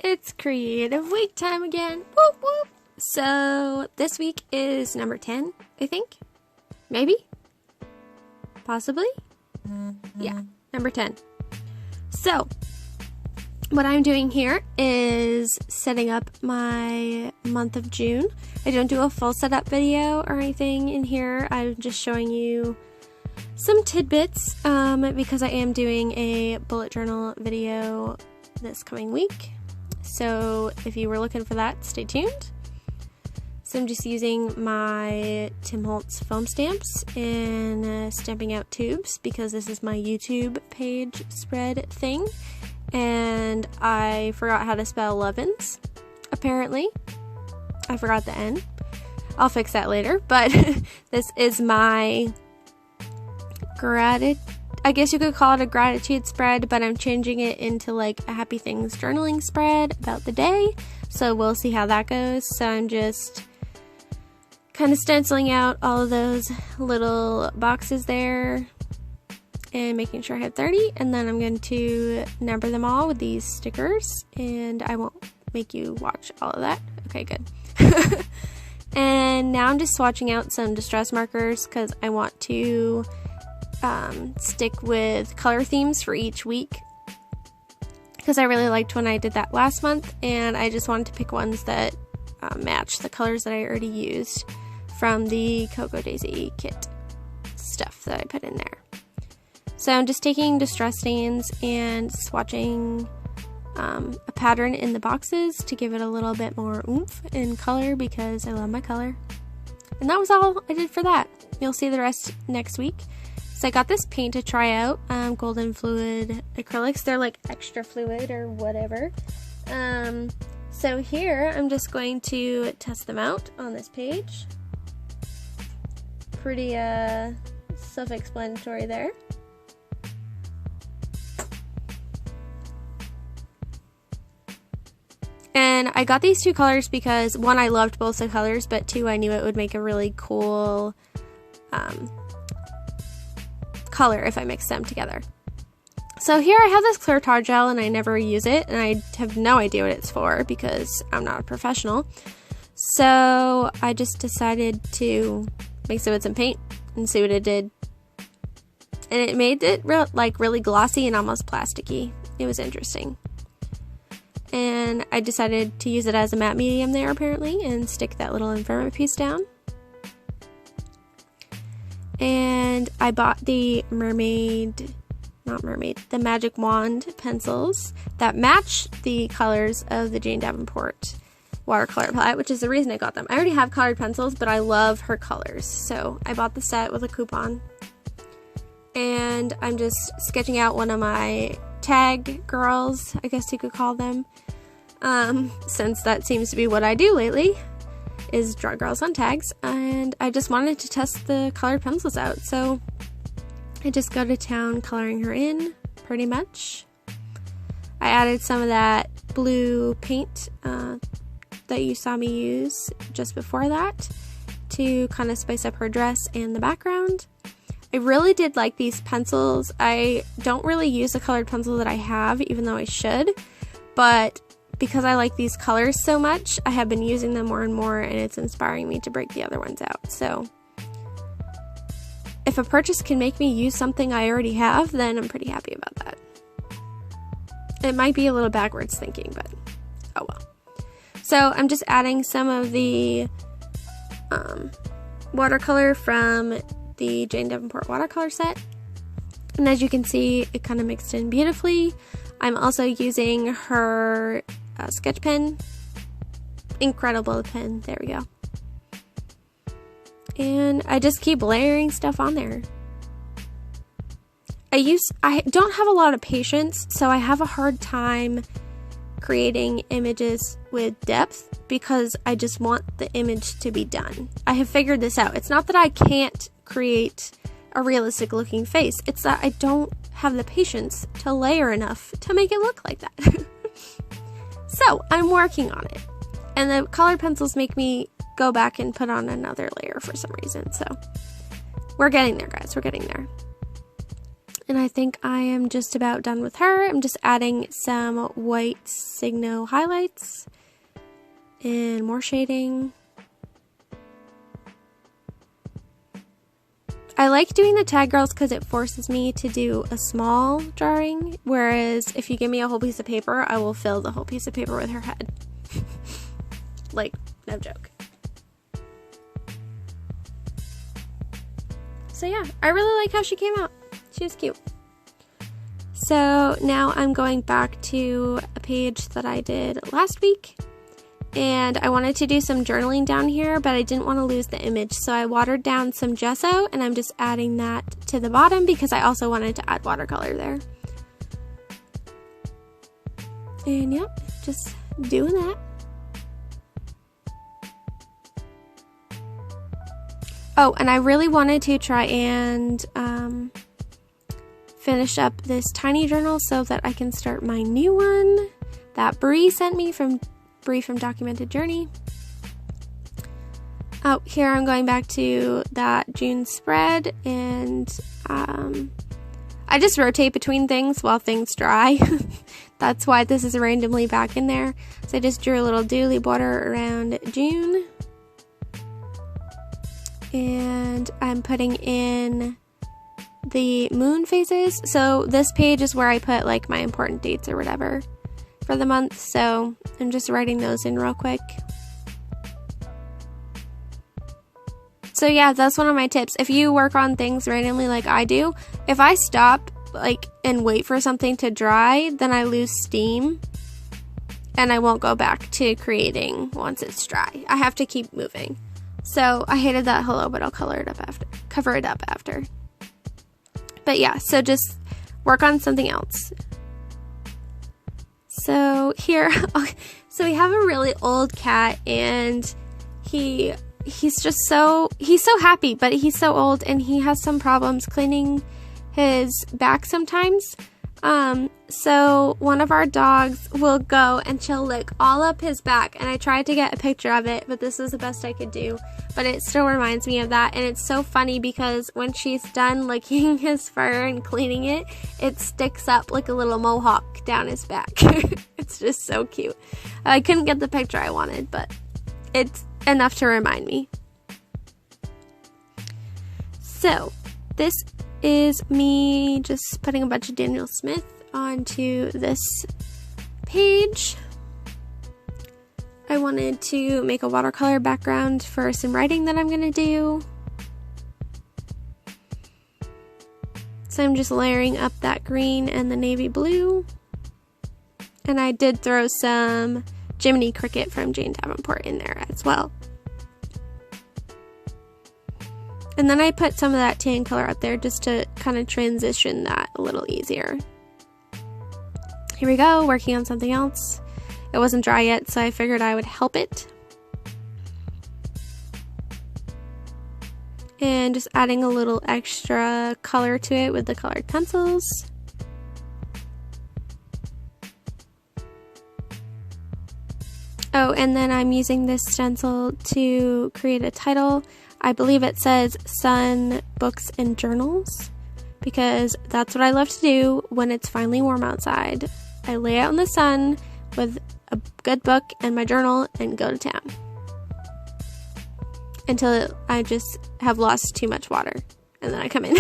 It's creative week time again. Whoop whoop. So this week is number 10, I think. Maybe? Possibly? Yeah, number 10. So what I'm doing here is setting up my month of June. I don't do a full setup video or anything in here. I'm just showing you some tidbits because I am doing a bullet journal video this coming week. So if you were looking for that, stay tuned. So I'm just using my Tim Holtz foam stamps and stamping out tubes because this is my YouTube page spread thing. And I forgot how to spell Lovins, apparently. I forgot the N. I'll fix that later. But this is my I guess you could call it a gratitude spread, but I'm changing it into like a happy things journaling spread about the day. So we'll see how that goes. So I'm just kind of stenciling out all of those little boxes there and making sure I have 30, and then I'm going to number them all with these stickers, and I won't make you watch all of that. Okay, good. And now I'm just swatching out some distress markers because I want to stick with color themes for each week, because I really liked when I did that last month, and I just wanted to pick ones that match the colors that I already used from the Cocoa Daisy kit stuff that I put in there. So I'm just taking distress stains and swatching a pattern in the boxes to give it a little bit more oomph and color because I love my color. And that was all I did for that. You'll see the rest next week. So I got this paint to try out, Golden Fluid acrylics. They're like extra fluid or whatever. So here I'm just going to test them out on this page. Pretty self-explanatory there. And I got these two colors because, one, I loved both the colors, but two, I knew it would make a really cool color if I mixed them together. So here I have this clear tar gel and I never use it, and I have no idea what it's for because I'm not a professional. So I just decided to mix it with some paint and see what it did. And it made it really glossy and almost plasticky. It was interesting. And I decided to use it as a matte medium there apparently and stick that little inferment piece down. And I bought the the Magic Wand pencils that match the colors of the Jane Davenport watercolor palette, which is the reason I got them. I already have colored pencils, but I love her colors. So I bought the set with a coupon. And I'm just sketching out one of my tag girls, I guess you could call them, since that seems to be what I do lately, is draw girls on tags, and I just wanted to test the colored pencils out, so I just go to town coloring her in, pretty much. I added some of that blue paint that you saw me use just before that to kind of spice up her dress and the background. I really did like these pencils. I don't really use the colored pencil that I have, even though I should, but because I like these colors so much, I have been using them more and more, and it's inspiring me to break the other ones out. So if a purchase can make me use something I already have, then I'm pretty happy about that. It might be a little backwards thinking, but oh well. So I'm just adding some of the watercolor from the Jane Davenport watercolor set, and as you can see, it kind of mixed in beautifully. I'm also using her sketch pen. Incredible pen. There we go. And I just keep layering stuff on there. I don't have a lot of patience, so I have a hard time creating images with depth because I just want the image to be done. I have figured this out. It's not that I can't create a realistic looking face, it's that I don't have the patience to layer enough to make it look like that. So I'm working on it, and the colored pencils make me go back and put on another layer for some reason. So we're getting there, guys, we're getting there. And I think I am just about done with her. I'm just adding some white Signo highlights and more shading. I like doing the tag girls because it forces me to do a small drawing, whereas if you give me a whole piece of paper, I will fill the whole piece of paper with her head. Like, no joke. So yeah, I really like how she came out. She was cute. So now I'm going back to a page that I did last week. And I wanted to do some journaling down here, but I didn't want to lose the image. So I watered down some gesso, and I'm just adding that to the bottom because I also wanted to add watercolor there. And yep, just doing that. Oh, and I really wanted to try and finish up this tiny journal so that I can start my new one that Bree sent me from Documented Journey. Oh, here I'm going back to that June spread, and I just rotate between things while things dry. That's why this is randomly back in there. So I just drew a little doodly border around June. And I'm putting in the moon phases. So this page is where I put like my important dates or whatever for the month, so I'm just writing those in real quick. So yeah, that's one of my tips. If you work on things randomly like I do, if I stop like and wait for something to dry, then I lose steam and I won't go back to creating once it's dry. I have to keep moving. So I hated that hello, but I'll cover it up after. But yeah, so just work on something else. So here, so we have a really old cat, and he's so happy, but he's so old and he has some problems cleaning his back sometimes. So one of our dogs will go and she'll lick all up his back, and I tried to get a picture of it, but this was the best I could do. But it still reminds me of that, and it's so funny because when she's done licking his fur and cleaning it, it sticks up like a little mohawk down his back. It's just so cute. I couldn't get the picture I wanted, but it's enough to remind me. So this is me just putting a bunch of Daniel Smith onto this page. I wanted to make a watercolor background for some writing that I'm going to do. So I'm just layering up that green and the navy blue. And I did throw some Jiminy Cricket from Jane Davenport in there as well. And then I put some of that tan color out there just to kind of transition that a little easier. Here we go, working on something else. It wasn't dry yet, so I figured I would help it. And just adding a little extra color to it with the colored pencils. Oh, and then I'm using this stencil to create a title. I believe it says Sun, Books, and Journals, because that's what I love to do when it's finally warm outside. I lay out in the sun with a good book and my journal and go to town until I just have lost too much water, and then I come in.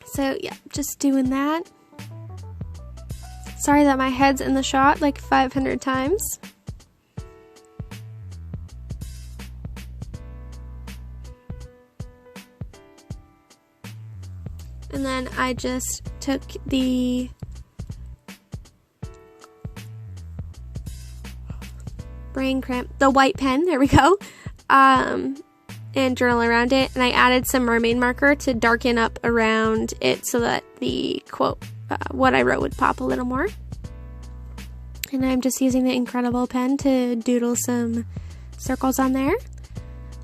So yeah, just doing that. Sorry that my head's in the shot like 500 times. And then I just took the the white pen, there we go, and journal around it. And I added some mermaid marker to darken up around it so that the quote, what I wrote, would pop a little more. And I'm just using the Incredible pen to doodle some circles on there.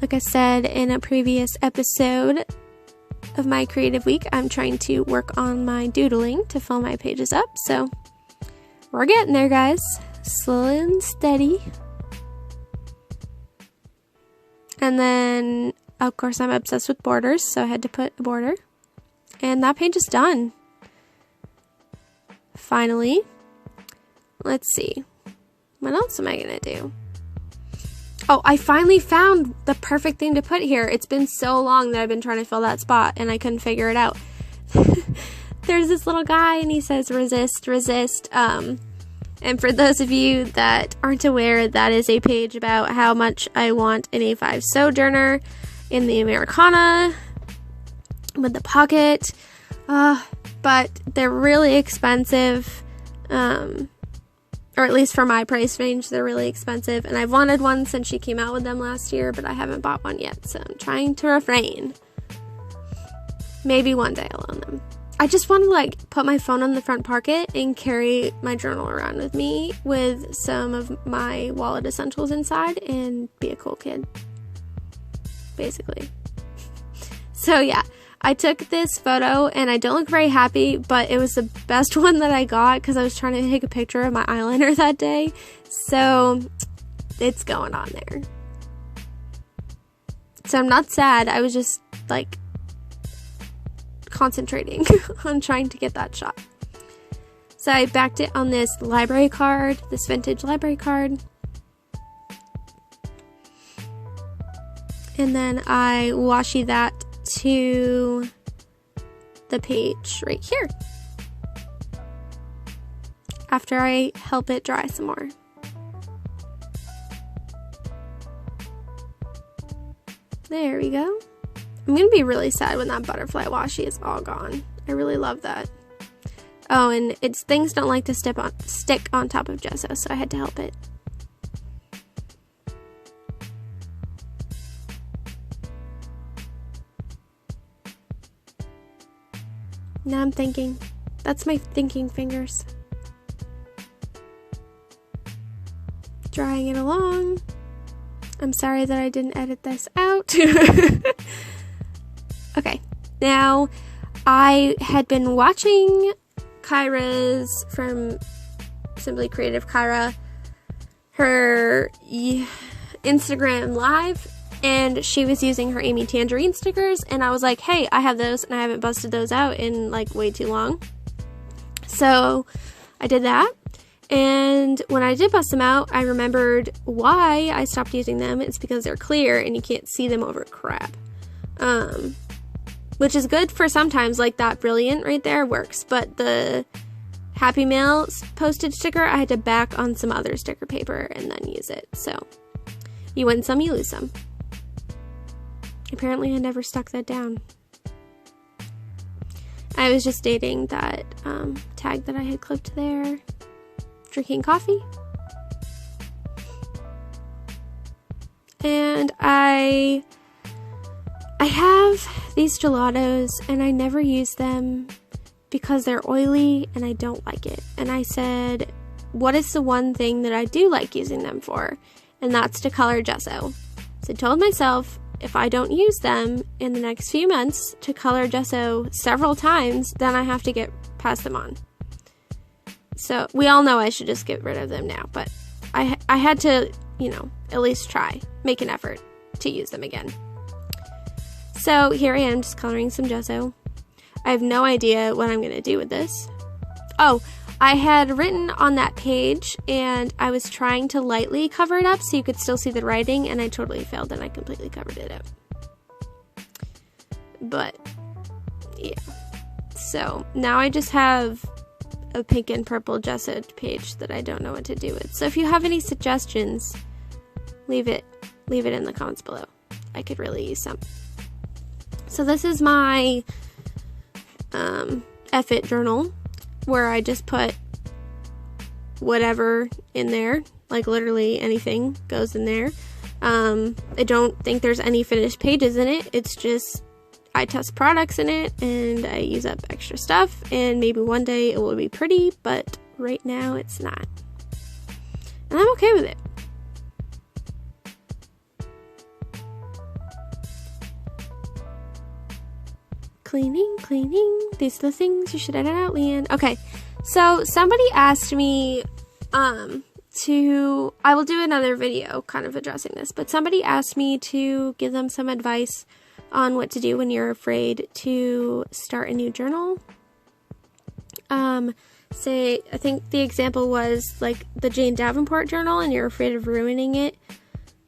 Like I said in a previous episode of my creative week, I'm trying to work on my doodling to fill my pages up, so we're getting there, guys, slowly and steady. And then of course, I'm obsessed with borders, so I had to put a border. And that page is done. Finally. Let's see. What else am I going to do? Oh, I finally found the perfect thing to put here. It's been so long that I've been trying to fill that spot, and I couldn't figure it out. There's this little guy, and he says, resist, resist. And for those of you that aren't aware, that is a page about how much I want an A5 Sojourner in the Americana with the pocket. But they're really expensive. Or at least for my price range, they're really expensive. And I've wanted one since she came out with them last year, but I haven't bought one yet. So I'm trying to refrain. Maybe one day I'll own them. I just want to like put my phone on the front pocket and carry my journal around with me with some of my wallet essentials inside and be a cool kid. Basically. So yeah, I took this photo and I don't look very happy, but it was the best one that I got because I was trying to take a picture of my eyeliner that day. So it's going on there. So I'm not sad. I was just like concentrating on trying to get that shot. So I backed it on this library card, this vintage library card. And then I washi that to the page right here. After I help it dry some more. There we go. I'm going to be really sad when that butterfly washi is all gone. I really love that. Oh, and things don't like to stick on top of gesso, so I had to help it. Now I'm thinking. That's my thinking fingers. Drying it along. I'm sorry that I didn't edit this out. Okay, now I had been watching Kyra's from Simply Creative Kyra, her Instagram live, and she was using her Amy Tangerine stickers, and I was like, hey, I have those, and I haven't busted those out in like way too long. So I did that, and when I did bust them out, I remembered why I stopped using them. It's because they're clear and you can't see them over crap. Which is good for sometimes, like that Brilliant right there works, but the Happy Mail postage sticker, I had to back on some other sticker paper and then use it. So you win some, you lose some. Apparently I never stuck that down. I was just dating that tag that I had clipped there. Drinking coffee. And I have these gelatos and I never use them because they're oily and I don't like it. And I said, what is the one thing that I do like using them for? And that's to color gesso. So I told myself, if I don't use them in the next few months to color gesso several times, then I have to pass them on. So we all know I should just get rid of them now, but I had to, at least try, make an effort to use them again. So here I am just coloring some gesso. I have no idea what I'm going to do with this. Oh, I had written on that page and I was trying to lightly cover it up so you could still see the writing, and I totally failed and I completely covered it up. But yeah. So now I just have a pink and purple gessoed page that I don't know what to do with. So if you have any suggestions, leave it in the comments below. I could really use some. So this is my F-It journal where I just put whatever in there, like literally anything goes in there. I don't think there's any finished pages in it. It's just I test products in it and I use up extra stuff, and maybe one day it will be pretty, but right now it's not. And I'm okay with it. Cleaning. These are the things you should edit out, Leanne. Okay, so somebody asked me, I will do another video kind of addressing this, but somebody asked me to give them some advice on what to do when you're afraid to start a new journal. I think the example was like the Jane Davenport journal and you're afraid of ruining it.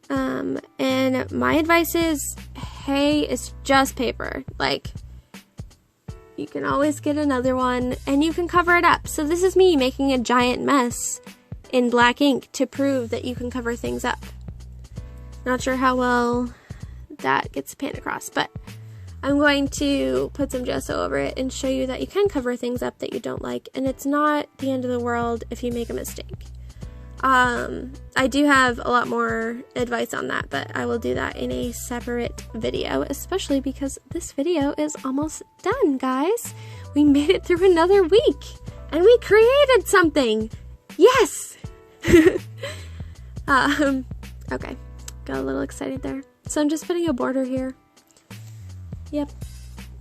And my advice is, hey, it's just paper. Like, you can always get another one and you can cover it up. So this is me making a giant mess in black ink to prove that you can cover things up. Not sure how well that gets panned across, but I'm going to put some gesso over it and show you that you can cover things up that you don't like, and it's not the end of the world if you make a mistake. I do have a lot more advice on that, but I will do that in a separate video, especially because this video is almost done, guys. We made it through another week, and we created something. Yes! Okay, got a little excited there. So I'm just putting a border here. Yep,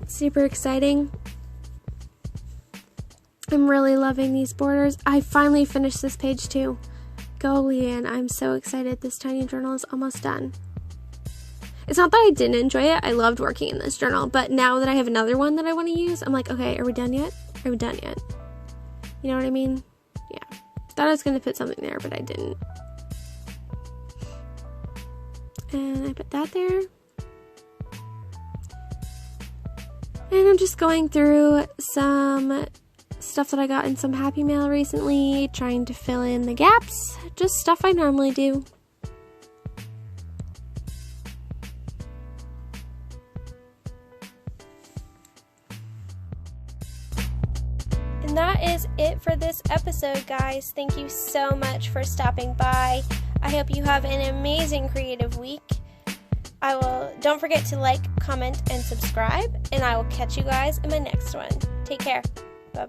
super exciting. I'm really loving these borders. I finally finished this page too. Go, Leanne, I'm so excited. This tiny journal is almost done. It's not that I didn't enjoy it. I loved working in this journal, but now that I have another one that I want to use, I'm like, okay, are we done yet? Are we done yet? You know what I mean? Yeah. Thought I was going to put something there, but I didn't. And I put that there. And I'm just going through some stuff that I got in some Happy Mail recently, trying to fill in the gaps. Just stuff I normally do. And that is it for this episode, guys. Thank you so much for stopping by. I hope you have an amazing creative week. Don't forget to like, comment, and subscribe, and I will catch you guys in my next one. Take care. Bye-bye.